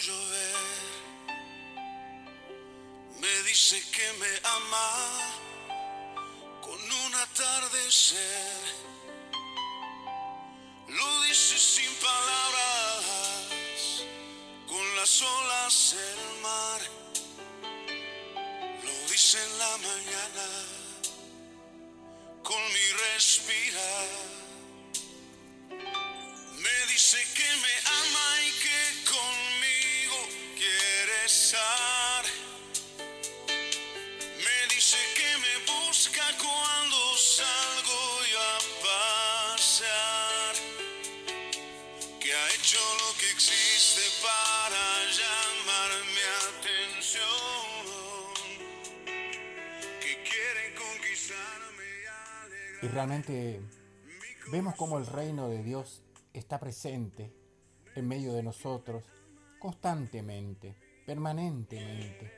llover, me dice que me ama con un atardecer. Lo dice sin palabras, con las olas del mar. Lo dice en la mañana, con mi respirar. Me dice que me ama y que conmigo quiere estar. Me dice que me busca cuando salgo yo a pasear. Que ha hecho lo que existe para llamar mi atención. Que quiere conquistarme y Y realmente vemos cómo el reino de Dios está presente en medio de nosotros constantemente, permanentemente.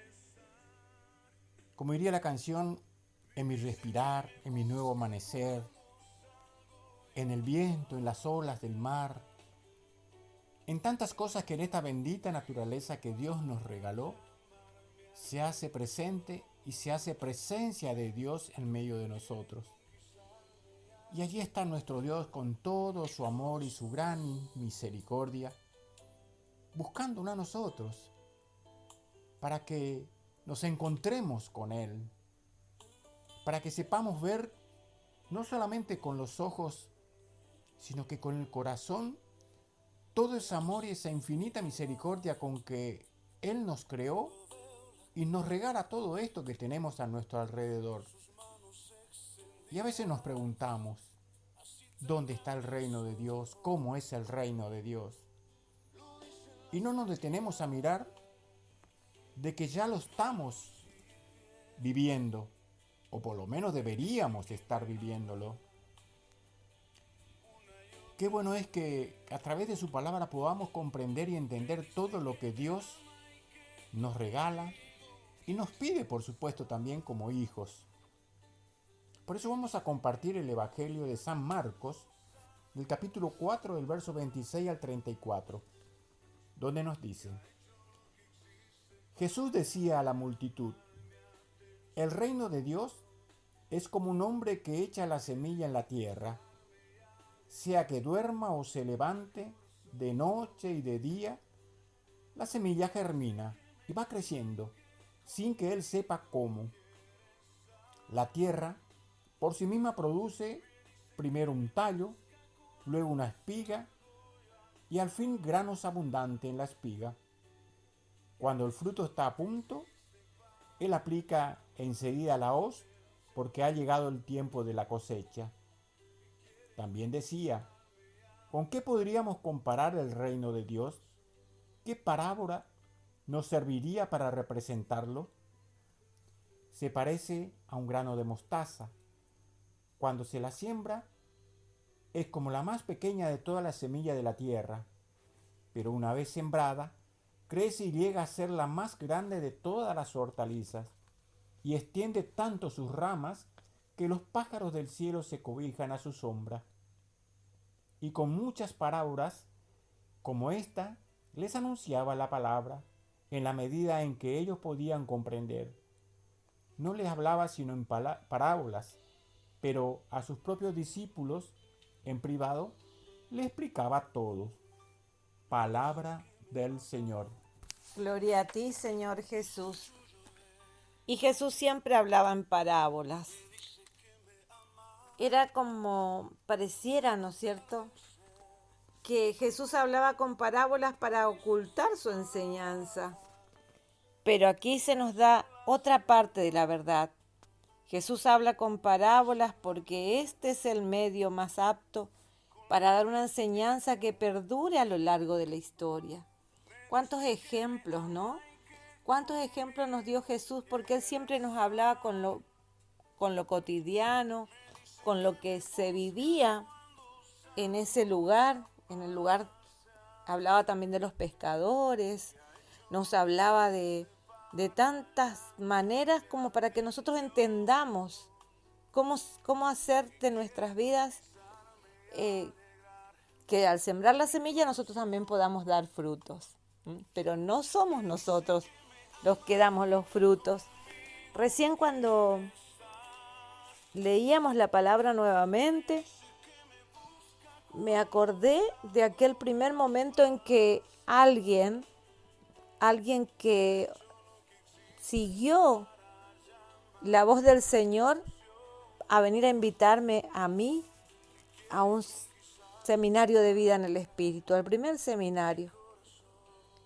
Como diría la canción, en mi respirar, en mi nuevo amanecer, en el viento, en las olas del mar, en tantas cosas que en esta bendita naturaleza que Dios nos regaló, se hace presente y se hace presencia de Dios en medio de nosotros. Y allí está nuestro Dios con todo su amor y su gran misericordia, buscándonos a nosotros para que nos encontremos con Él, para que sepamos ver no solamente con los ojos, sino que con el corazón todo ese amor y esa infinita misericordia con que Él nos creó y nos regala todo esto que tenemos a nuestro alrededor. Y a veces nos preguntamos, ¿dónde está el reino de Dios? ¿Cómo es el reino de Dios? Y no nos detenemos a mirar de que ya lo estamos viviendo, o por lo menos deberíamos estar viviéndolo. Qué bueno es que a través de su palabra podamos comprender y entender todo lo que Dios nos regala y nos pide, por supuesto, también como hijos. Por eso vamos a compartir el Evangelio de San Marcos, del capítulo 4, del verso 26 al 34, donde nos dice: Jesús decía a la multitud, el reino de Dios es como un hombre que echa la semilla en la tierra, sea que duerma o se levante, de noche y de día, la semilla germina y va creciendo, sin que él sepa cómo. La tierra por sí misma produce primero un tallo, luego una espiga y al fin granos abundantes en la espiga. Cuando el fruto está a punto, él aplica enseguida la hoz porque ha llegado el tiempo de la cosecha. También decía, ¿con qué podríamos comparar el reino de Dios? ¿Qué parábola nos serviría para representarlo? Se parece a un grano de mostaza. Cuando se la siembra, es como la más pequeña de todas las semillas de la tierra, pero una vez sembrada, crece y llega a ser la más grande de todas las hortalizas, y extiende tanto sus ramas que los pájaros del cielo se cobijan a su sombra. Y con muchas parábolas como esta, les anunciaba la palabra en la medida en que ellos podían comprender. No les hablaba sino en parábolas, pero a sus propios discípulos, en privado, le explicaba todo. Palabra del Señor. Gloria a ti, Señor Jesús. Y Jesús siempre hablaba en parábolas. Era como pareciera, ¿no es cierto?, que Jesús hablaba con parábolas para ocultar su enseñanza. Pero aquí se nos da otra parte de la verdad. Jesús habla con parábolas porque este es el medio más apto para dar una enseñanza que perdure a lo largo de la historia. ¿Cuántos ejemplos, no? ¿Cuántos ejemplos nos dio Jesús? Porque Él siempre nos hablaba con lo cotidiano, con lo que se vivía en ese lugar. En el lugar hablaba también de los pescadores, nos hablaba de tantas maneras como para que nosotros entendamos cómo hacer de nuestras vidas que al sembrar la semilla nosotros también podamos dar frutos. pero no somos nosotros los que damos los frutos. Recién cuando leíamos la palabra nuevamente, me acordé de aquel primer momento en que alguien que siguió la voz del Señor a venir a invitarme a mí a un seminario de vida en el Espíritu, al primer seminario.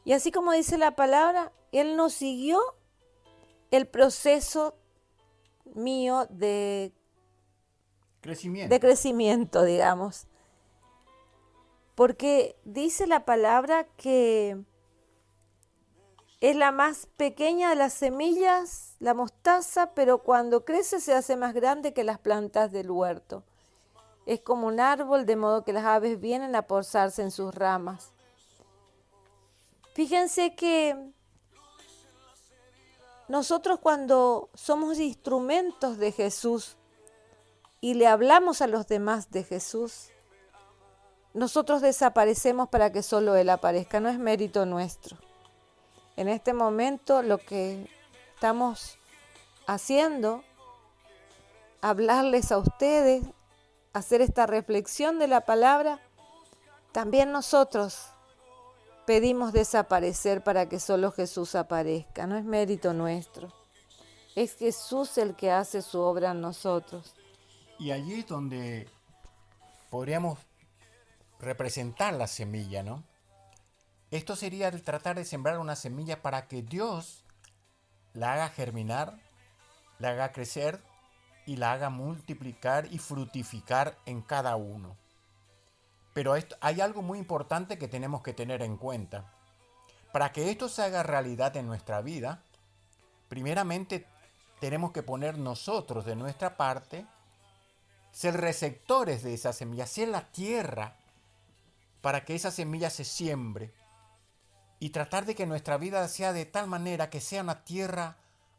Y así como dice la palabra, Él no siguió el proceso mío de crecimiento, digamos. Porque dice la palabra que es la más pequeña de las semillas, la mostaza, pero cuando crece se hace más grande que las plantas del huerto. Es como un árbol, de modo que las aves vienen a posarse en sus ramas. Fíjense que nosotros cuando somos instrumentos de Jesús y le hablamos a los demás de Jesús, nosotros desaparecemos para que solo Él aparezca, no es mérito nuestro. En este momento lo que estamos haciendo, hablarles a ustedes, hacer esta reflexión de la palabra, también nosotros pedimos desaparecer para que solo Jesús aparezca, no es mérito nuestro. Es Jesús el que hace su obra en nosotros. Y allí es donde podríamos representar la semilla, ¿no? Esto sería el tratar de sembrar una semilla para que Dios la haga germinar, la haga crecer y la haga multiplicar y fructificar en cada uno. Pero hay algo muy importante que tenemos que tener en cuenta. Para que esto se haga realidad en nuestra vida, primeramente tenemos que poner nosotros de nuestra parte, ser receptores de esa semilla, ser la tierra para que esa semilla se siembre y tratar de que nuestra vida sea de tal manera que sea una tierra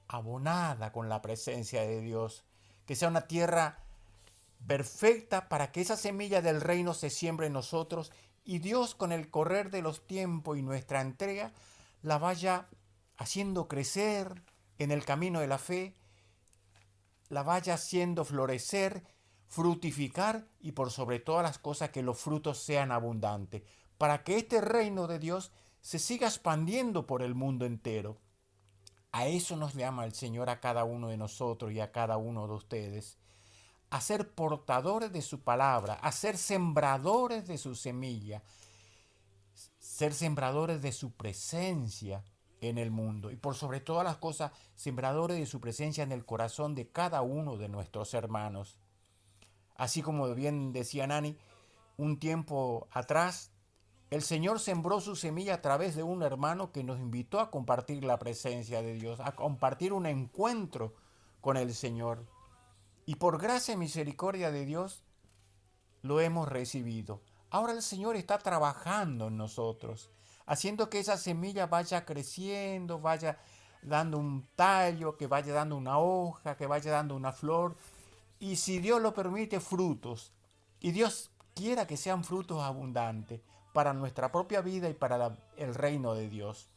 abonada con la presencia de Dios, que sea una tierra perfecta para que esa semilla del reino se siembre en nosotros y Dios, con el correr de los tiempos y nuestra entrega, la vaya haciendo crecer en el camino de la fe, la vaya haciendo florecer, fructificar y por sobre todas las cosas que los frutos sean abundantes, para que este reino de Dios se siga expandiendo por el mundo entero. A eso nos llama el Señor a cada uno de nosotros y a cada uno de ustedes, a ser portadores de su palabra, a ser sembradores de su semilla, ser sembradores de su presencia en el mundo y por sobre todas las cosas, sembradores de su presencia en el corazón de cada uno de nuestros hermanos. Así como bien decía Nani, un tiempo atrás, el Señor sembró su semilla a través de un hermano que nos invitó a compartir la presencia de Dios, a compartir un encuentro con el Señor. Y por gracia y misericordia de Dios lo hemos recibido. Ahora el Señor está trabajando en nosotros, haciendo que esa semilla vaya creciendo, vaya dando un tallo, que vaya dando una hoja, que vaya dando una flor. Y si Dios lo permite, frutos. Y Dios quiera que sean frutos abundantes para nuestra propia vida y para el reino de Dios.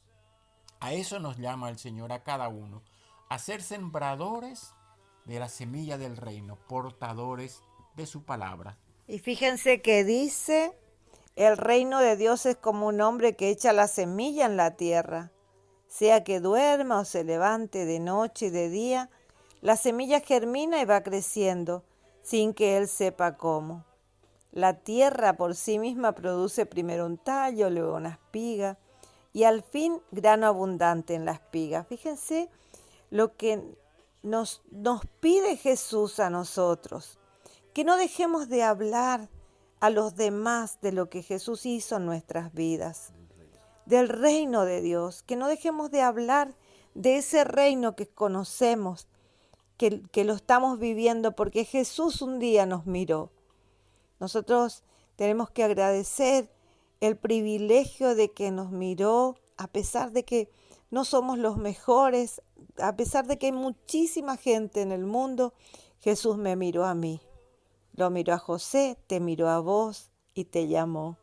A eso nos llama el Señor a cada uno, a ser sembradores de la semilla del reino, portadores de su palabra. Y fíjense que dice, el reino de Dios es como un hombre que echa la semilla en la tierra. Sea que duerma o se levante de noche y de día, la semilla germina y va creciendo, sin que él sepa cómo. La tierra por sí misma produce primero un tallo, luego una espiga, y al fin grano abundante en la espiga. Fíjense lo que nos pide Jesús a nosotros, que no dejemos de hablar a los demás de lo que Jesús hizo en nuestras vidas, del reino de Dios, que no dejemos de hablar de ese reino que conocemos, que lo estamos viviendo porque Jesús un día nos miró. Nosotros tenemos que agradecer el privilegio de que nos miró, a pesar de que no somos los mejores, a pesar de que hay muchísima gente en el mundo, Jesús me miró a mí. Lo miró a José, te miró a vos y te llamó.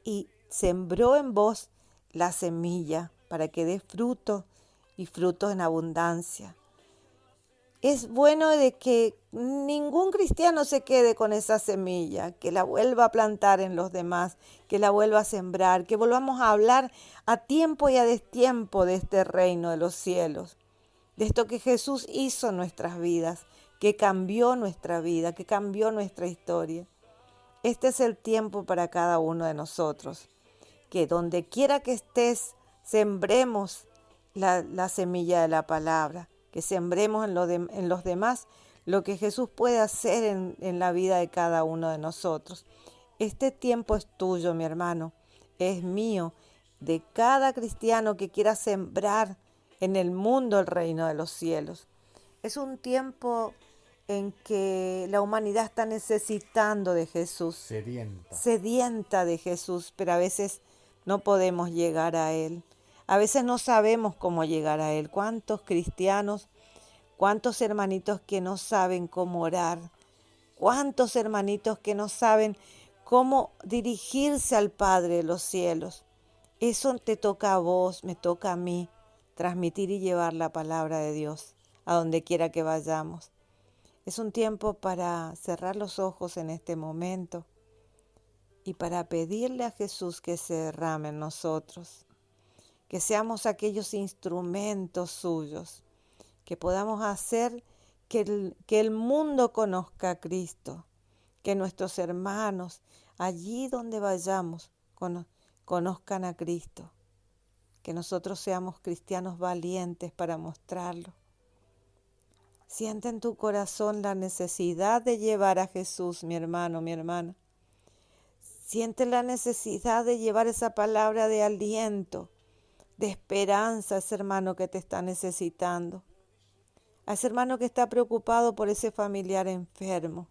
Y sembró en vos la semilla para que dé fruto y frutos en abundancia. Es bueno de que ningún cristiano se quede con esa semilla, que la vuelva a plantar en los demás, que la vuelva a sembrar, que volvamos a hablar a tiempo y a destiempo de este reino de los cielos, de esto que Jesús hizo en nuestras vidas, que cambió nuestra vida, que cambió nuestra historia. Este es el tiempo para cada uno de nosotros, que donde quiera que estés, sembremos la semilla de la palabra, que sembremos en los demás lo que Jesús puede hacer en la vida de cada uno de nosotros. Este tiempo es tuyo, mi hermano, es mío, de cada cristiano que quiera sembrar en el mundo el reino de los cielos. Es un tiempo en que la humanidad está necesitando de Jesús, sedienta de Jesús, pero a veces no podemos llegar a Él. A veces no sabemos cómo llegar a Él. ¿Cuántos cristianos, cuántos hermanitos que no saben cómo orar? ¿Cuántos hermanitos que no saben cómo dirigirse al Padre de los cielos? Eso te toca a vos, me toca a mí, transmitir y llevar la palabra de Dios a donde quiera que vayamos. Es un tiempo para cerrar los ojos en este momento y para pedirle a Jesús que se derrame en nosotros, que seamos aquellos instrumentos suyos, que podamos hacer que el mundo conozca a Cristo, que nuestros hermanos, allí donde vayamos, conozcan a Cristo, que nosotros seamos cristianos valientes para mostrarlo. Siente en tu corazón la necesidad de llevar a Jesús, mi hermano, mi hermana. Siente la necesidad de llevar esa palabra de aliento, de esperanza a ese hermano que te está necesitando, a ese hermano que está preocupado por ese familiar enfermo,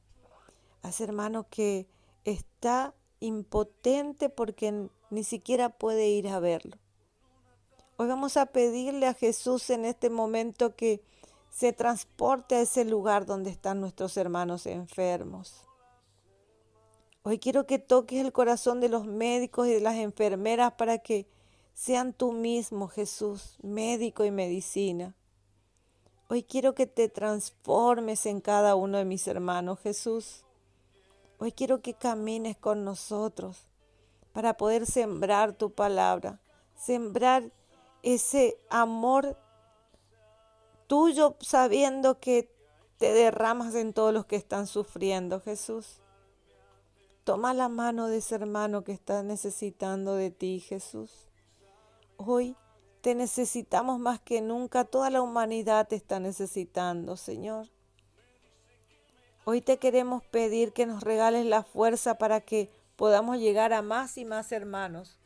a ese hermano que está impotente porque ni siquiera puede ir a verlo. Hoy vamos a pedirle a Jesús en este momento que se transporte a ese lugar donde están nuestros hermanos enfermos. Hoy quiero que toques el corazón de los médicos y de las enfermeras para que sean tú mismo, Jesús, médico y medicina. Hoy quiero que te transformes en cada uno de mis hermanos, Jesús. Hoy quiero que camines con nosotros para poder sembrar tu palabra, sembrar ese amor tuyo, sabiendo que te derramas en todos los que están sufriendo, Jesús. Toma la mano de ese hermano que está necesitando de ti, Jesús. Hoy te necesitamos más que nunca, toda la humanidad te está necesitando, Señor. Hoy te queremos pedir que nos regales la fuerza para que podamos llegar a más y más hermanos.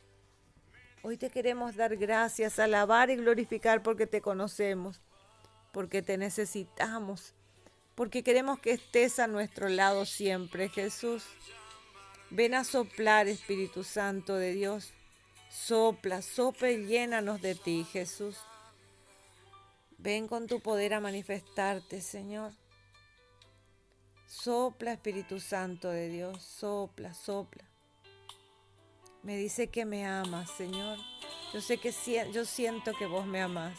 Hoy te queremos dar gracias, alabar y glorificar porque te conocemos, porque te necesitamos, porque queremos que estés a nuestro lado siempre, Jesús. Ven a soplar, Espíritu Santo de Dios. Sopla, sopla y llénanos de ti, Jesús. Ven con tu poder a manifestarte, Señor. Sopla, Espíritu Santo de Dios, sopla, sopla. Me dice que me amas, Señor. Yo siento que vos me amás.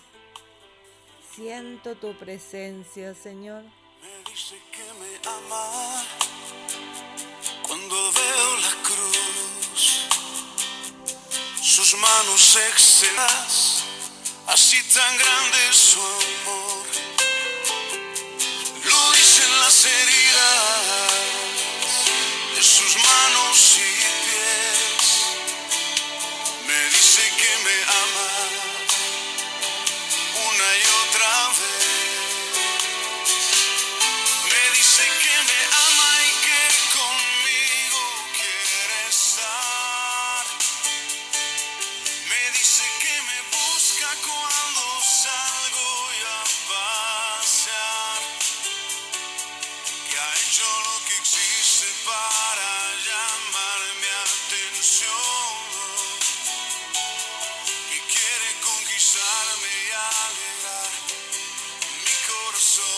Siento tu presencia, Señor. Me dice que me ama cuando veo la cruz, sus manos extensas, así tan grande es su amor. Lo dicen las heridas de sus manos y pies. Me dice que me ama una y otra vez. Me dice que me ama y que conmigo quiere estar. Me dice que me busca cuando salgo y a pasear, que ha hecho lo que existe para llamar mi atención, que quiere conquistarme y alegrar mi corazón.